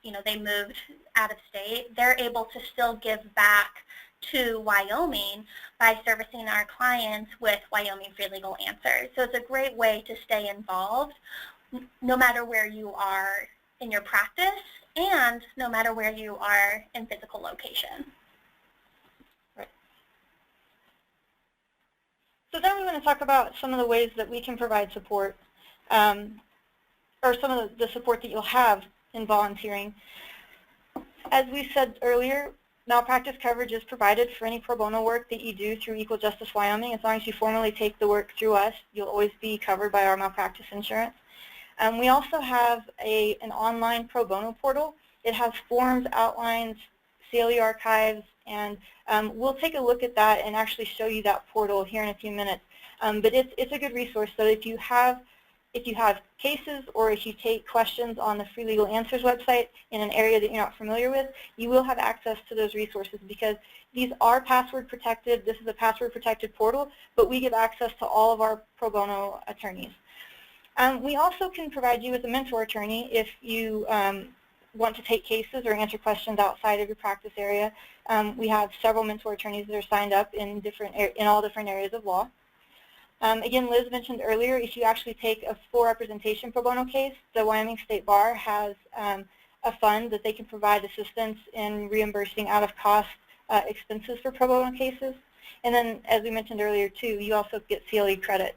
S2: you know, they moved out of state. They're able to still give back to Wyoming by servicing our clients with Wyoming Free Legal Answers. So it's a great way to stay involved no matter where you are in your practice and no matter where you are in physical location.
S1: Right. So then we want to talk about some of the ways that we can provide support or some of the support that you'll have in volunteering. As we said earlier, malpractice coverage is provided for any pro bono work that you do through Equal Justice Wyoming. As long as you formally take the work through us, you'll always be covered by our malpractice insurance. We also have an online pro bono portal. It has forms, outlines, CLE archives, and we'll take a look at that and actually show you that portal here in a few minutes. But it's a good resource. So if you have cases or if you take questions on the Free Legal Answers website in an area that you're not familiar with, you will have access to those resources because these are password protected. This is a password protected portal, but we give access to all of our pro bono attorneys. We also can provide you with a mentor attorney if you want to take cases or answer questions outside of your practice area. We have several mentor attorneys that are signed up in all different areas of law. Again, Liz mentioned earlier, if you actually take a full representation pro bono case, the Wyoming State Bar has a fund that they can provide assistance in reimbursing out-of-cost expenses for pro bono cases. And then, as we mentioned earlier, too, you also get CLE credit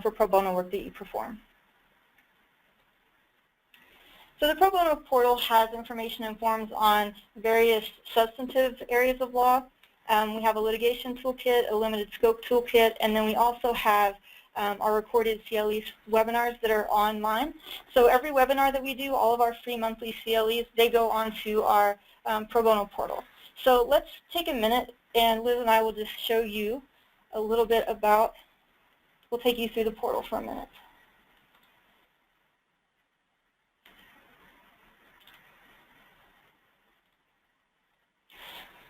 S1: for pro bono work that you perform. So the pro bono portal has information and forms on various substantive areas of law. We have a litigation toolkit, a limited scope toolkit, and then we also have our recorded CLE webinars that are online. So every webinar that we do, all of our free monthly CLEs, they go onto our pro bono portal. So let's take a minute, and Liz and I will just show you a little bit about, we'll take you through the portal for a minute.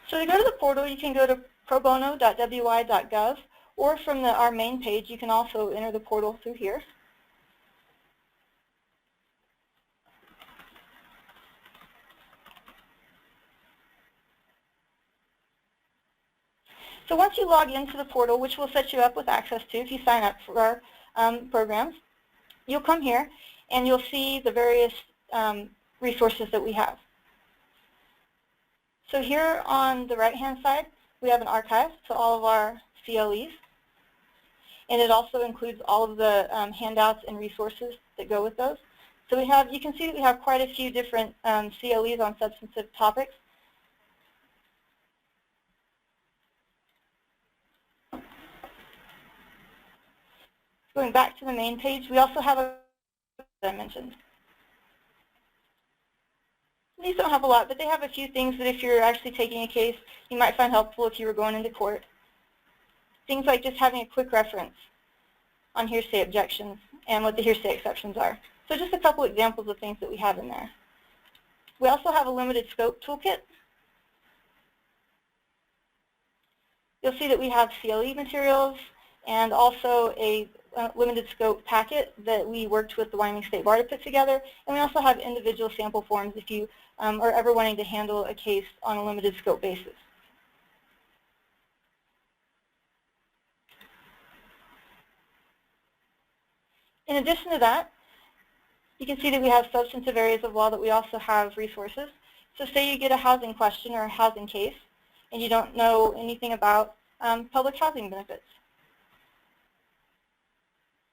S1: So to go to the portal, you can go to probono.wy.gov, or from our main page, you can also enter the portal through here. So once you log into the portal, which we'll set you up with access to if you sign up for our programs, you'll come here and you'll see the various resources that we have. So here on the right-hand side, we have an archive to all of our CLEs, and it also includes all of the handouts and resources that go with those. So you can see that we have quite a few different CLEs on substantive topics. Going back to the main page, we also have a that I mentioned. These don't have a lot, but they have a few things that if you're actually taking a case, you might find helpful if you were going into court. Things like just having a quick reference on hearsay objections and what the hearsay exceptions are. So just a couple examples of things that we have in there. We also have a limited scope toolkit. You'll see that we have CLE materials and also a limited scope packet that we worked with the Wyoming State Bar to put together. And we also have individual sample forms if you are ever wanting to handle a case on a limited scope basis. In addition to that, you can see that we have substantive areas of law that we also have resources. So say you get a housing question or a housing case and you don't know anything about public housing benefits.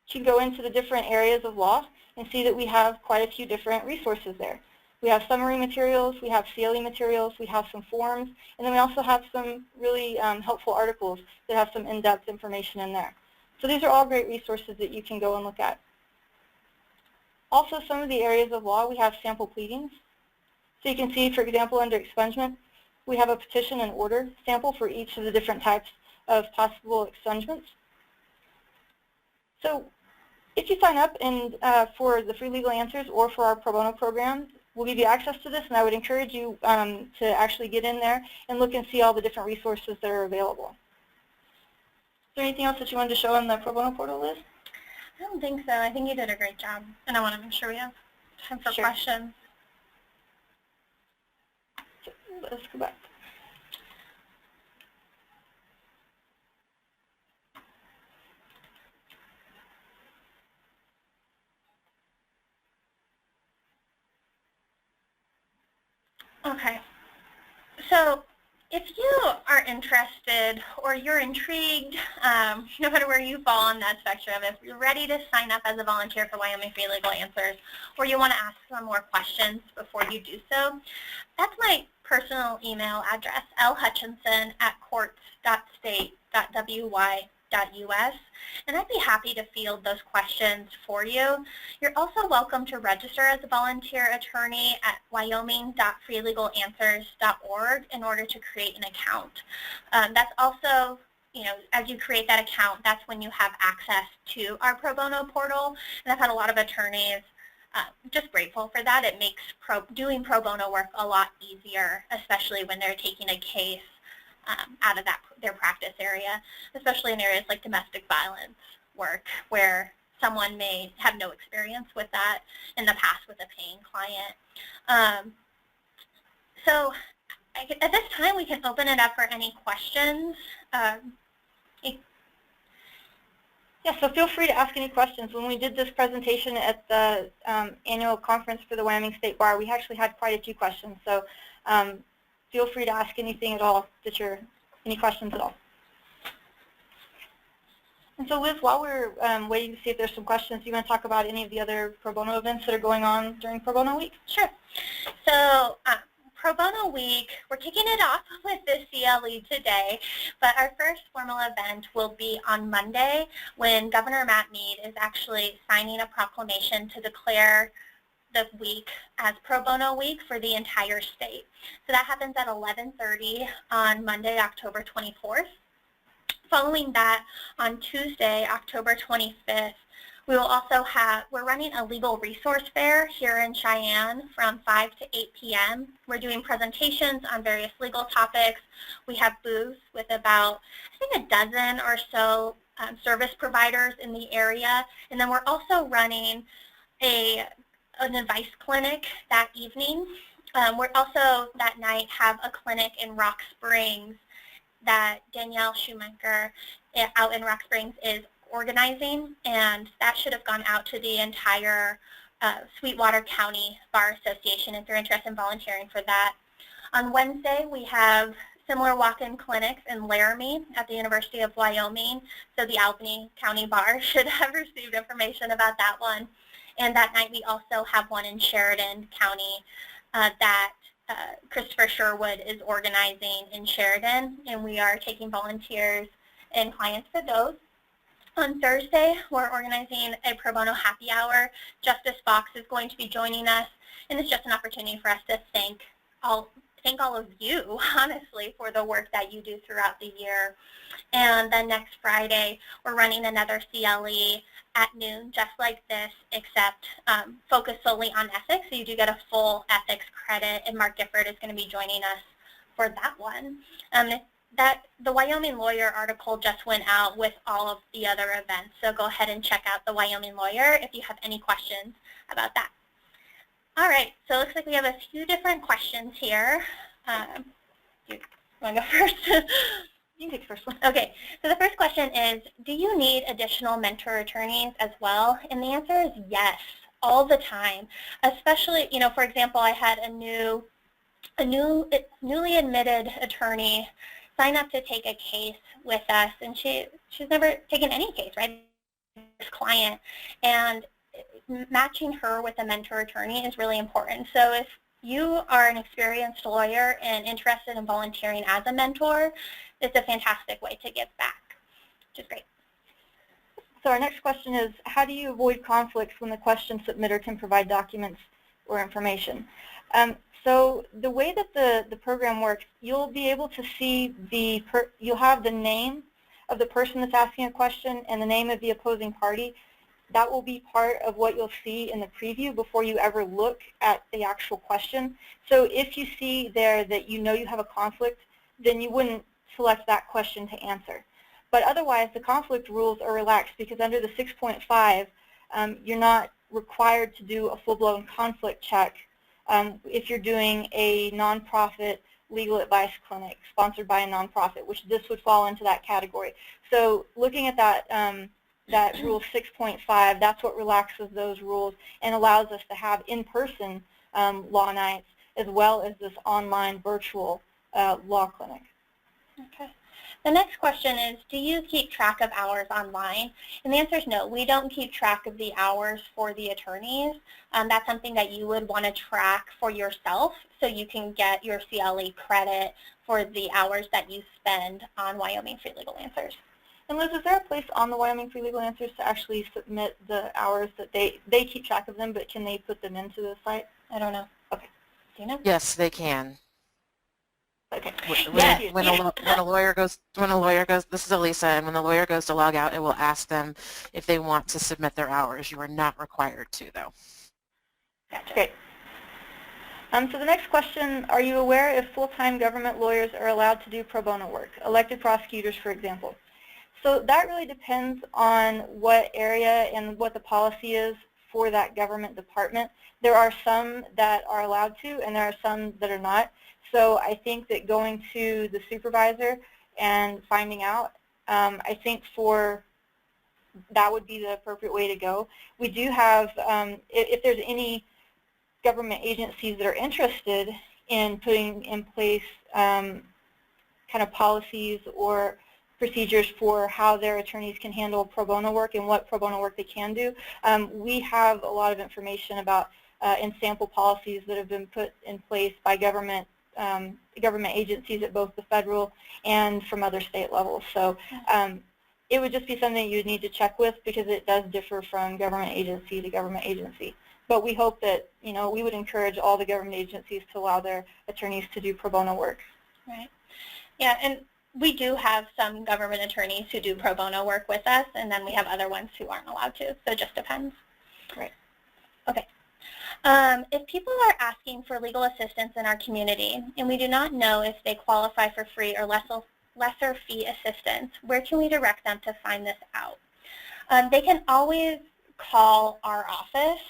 S1: You can go into the different areas of law and see that we have quite a few different resources there. We have summary materials, we have CLE materials, we have some forms, and then we also have some really helpful articles that have some in-depth information in there. So these are all great resources that you can go and look at. Also, some of the areas of law, we have sample pleadings. So you can see, for example, under expungement, we have a petition and order sample for each of the different types of possible expungements. So if you sign up for the free legal answers or for our pro bono program, we'll give you access to this, and I would encourage you to actually get in there and look and see all the different resources that are available. Is there anything else that you wanted to show on the pro bono portal, Liz?
S2: I don't think so. I think you did a great job, and I want to make sure we have time for questions.
S1: So let's go back.
S2: Okay, so if you are interested or you're intrigued, no matter where you fall on that spectrum, if you're ready to sign up as a volunteer for Wyoming Free Legal Answers, or you want to ask some more questions before you do so, that's my personal email address, lhutchinson@courts.state.wy.us, and I'd be happy to field those questions for you. You're also welcome to register as a volunteer attorney at wyoming.freelegalanswers.org in order to create an account. That's also, as you create that account, that's when you have access to our pro bono portal, and I've had a lot of attorneys just grateful for that. It makes doing pro bono work a lot easier, especially when they're taking a case out of their practice area, especially in areas like domestic violence work, where someone may have no experience with that in the past with a paying client. So at this time, we can open it up for any questions.
S1: Yeah, so feel free to ask any questions. When we did this presentation at the annual conference for the Wyoming State Bar, we actually had quite a few questions. So feel free to ask anything at all, any questions at all. And so Liz, while we're waiting to see if there's some questions, do you want to talk about any of the other pro bono events that are going on during Pro Bono Week?
S2: Sure. So Pro Bono Week, we're kicking it off with the CLE today, but our first formal event will be on Monday when Governor Matt Mead is actually signing a proclamation to declare the week as Pro Bono Week for the entire state. So that happens at 11:30 on Monday, October 24th. Following that, on Tuesday, October 25th, we will also we're running a legal resource fair here in Cheyenne from 5 to 8 p.m. We're doing presentations on various legal topics. We have booths with about, I think, a dozen or so service providers in the area. And then we're also running an advice clinic that evening. We're also that night have a clinic in Rock Springs that Danielle Schumacher out in Rock Springs is organizing, and that should have gone out to the entire Sweetwater County Bar Association if you're interested in volunteering for that. On Wednesday, we have similar walk-in clinics in Laramie at the University of Wyoming, so the Albany County Bar should have received information about that one. And that night, we also have one in Sheridan County that Christopher Sherwood is organizing in Sheridan, and we are taking volunteers and clients for those. On Thursday, we're organizing a pro bono happy hour. Justice Fox is going to be joining us, and it's just an opportunity for us to thank all of you, honestly, for the work that you do throughout the year. And then next Friday, we're running another CLE at noon, just like this, except focused solely on ethics. So you do get a full ethics credit, and Mark Gifford is going to be joining us for that one. The Wyoming Lawyer article just went out with all of the other events, so go ahead and check out the Wyoming Lawyer if you have any questions about that. All right, so it looks like we have a few different questions here. You want to go first?
S1: You can take the first one.
S2: Okay, so the first question is, do you need additional mentor attorneys as well? And the answer is yes, all the time. Especially, you know, for example, I had a newly admitted attorney sign up to take a case with us, and she's never taken any case, right? This client, and matching her with a mentor attorney is really important. So if you are an experienced lawyer and interested in volunteering as a mentor, it's a fantastic way to give back, which is great.
S1: So our next question is, how do you avoid conflicts when the question submitter can provide documents or information? So the way that the program works, you'll be able to see you'll have the name of the person that's asking a question and the name of the opposing party. That will be part of what you'll see in the preview before you ever look at the actual question. So if you see there that you know you have a conflict, then you wouldn't select that question to answer. But otherwise, the conflict rules are relaxed because under the 6.5, you're not required to do a full-blown conflict check if you're doing a nonprofit legal advice clinic sponsored by a nonprofit, which this would fall into that category. So looking at that, that rule 6.5, that's what relaxes those rules and allows us to have in-person law nights as well as this online virtual law clinic.
S2: Okay. The next question is, do you keep track of hours online? And the answer is no. We don't keep track of the hours for the attorneys. That's something that you would want to track for yourself so you can get your CLE credit for the hours that you spend on Wyoming Free Legal Answers.
S1: And Liz, is there a place on the Wyoming Free Legal Answers to actually submit the hours that they keep track of them, but can they put them into the site?
S2: I don't know.
S1: Okay.
S2: Do you know?
S4: Yes, they can.
S1: Okay.
S4: When a lawyer goes, this is Elisa, and when the lawyer goes to log out, it will ask them if they want to submit their hours. You are not required to, though.
S1: Gotcha. Great. So the next question, are you aware if full-time government lawyers are allowed to do pro bono work, elected prosecutors, for example? So that really depends on what area and what the policy is for that government department. There are some that are allowed to, and there are some that are not. So I think that going to the supervisor and finding out, I think that would be the appropriate way to go. We do have, if there's any government agencies that are interested in putting in place kind of policies or procedures for how their attorneys can handle pro bono work and what pro bono work they can do. We have a lot of information about and sample policies that have been put in place by government government agencies at both the federal and from other state levels. So it would just be something you would need to check with because it does differ from government agency to government agency. But we hope that, we would encourage all the government agencies to allow their attorneys to do pro bono work.
S2: Right. Yeah, and we do have some government attorneys who do pro bono work with us, and then we have other ones who aren't allowed to, so it just depends.
S1: Right.
S2: Okay. If people are asking for legal assistance in our community, and we do not know if they qualify for free or lesser fee assistance, where can we direct them to find this out? They can always call our office,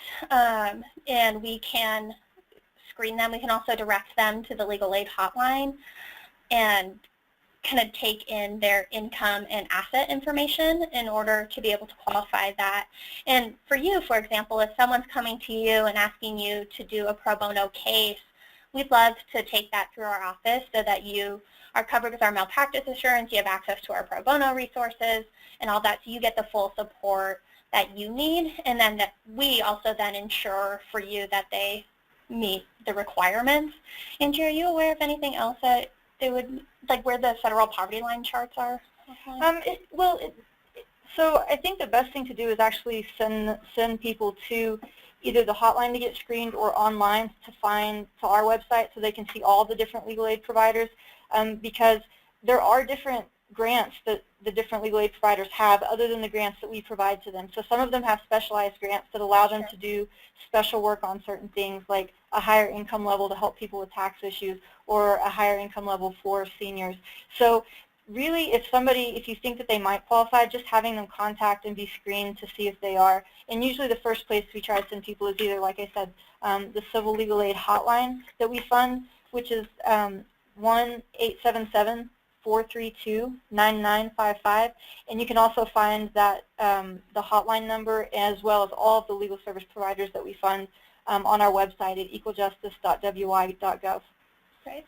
S2: and we can screen them. We can also direct them to the legal aid hotline and kind of take in their income and asset information in order to be able to qualify that. And for you, for example, if someone's coming to you and asking you to do a pro bono case, we'd love to take that through our office so that you are covered with our malpractice insurance, you have access to our pro bono resources and all that, so you get the full support that you need, and then that we also then ensure for you that they meet the requirements. Angie, are you aware of anything else that they would, like where the federal poverty line charts are?
S1: So I think the best thing to do is actually send people to either the hotline to get screened or online to our website so they can see all the different legal aid providers, because there are different grants that the different legal aid providers have other than the grants that we provide to them. So some of them have specialized grants that allow them to do special work on certain things, like a higher income level to help people with tax issues or a higher income level for seniors. So really, if you think that they might qualify, just having them contact and be screened to see if they are. And usually the first place we try to send people is either, like I said, the Civil Legal Aid Hotline that we fund, which is 1-877-432-9955. And you can also find that the hotline number as well as all of the legal service providers that we fund on our website at equaljustice.wy.gov.
S2: Great.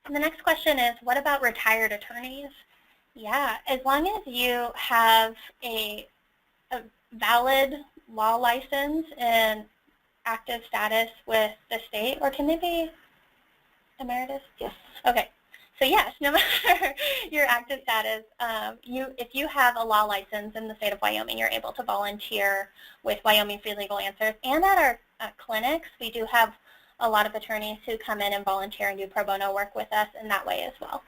S2: And the next question is, what about retired attorneys? Yeah, as long as you have a valid law license and active status with the state, or can they be emeritus?
S1: Yes.
S2: Okay. So yes, no matter your active status, if you have a law license in the state of Wyoming, you're able to volunteer with Wyoming Free Legal Answers. And at our clinics, we do have a lot of attorneys who come in and volunteer and do pro bono work with us in that way as well.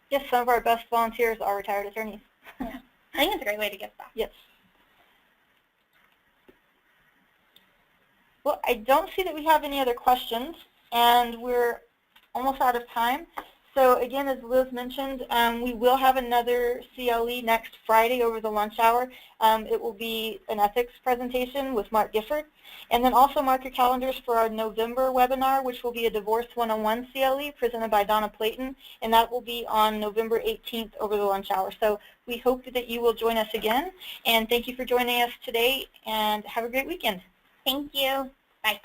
S1: Yes, some of our best volunteers are retired attorneys.
S2: Yeah. I think it's a great way to give back.
S1: Yes. Well, I don't see that we have any other questions, and we're almost out of time. So again, as Liz mentioned, we will have another CLE next Friday over the lunch hour. It will be an ethics presentation with Mark Gifford. And then also mark your calendars for our November webinar, which will be a Divorce 101 CLE presented by Donna Playton, and that will be on November 18th over the lunch hour. So we hope that you will join us again, and thank you for joining us today, and have a great weekend.
S2: Thank you. Bye.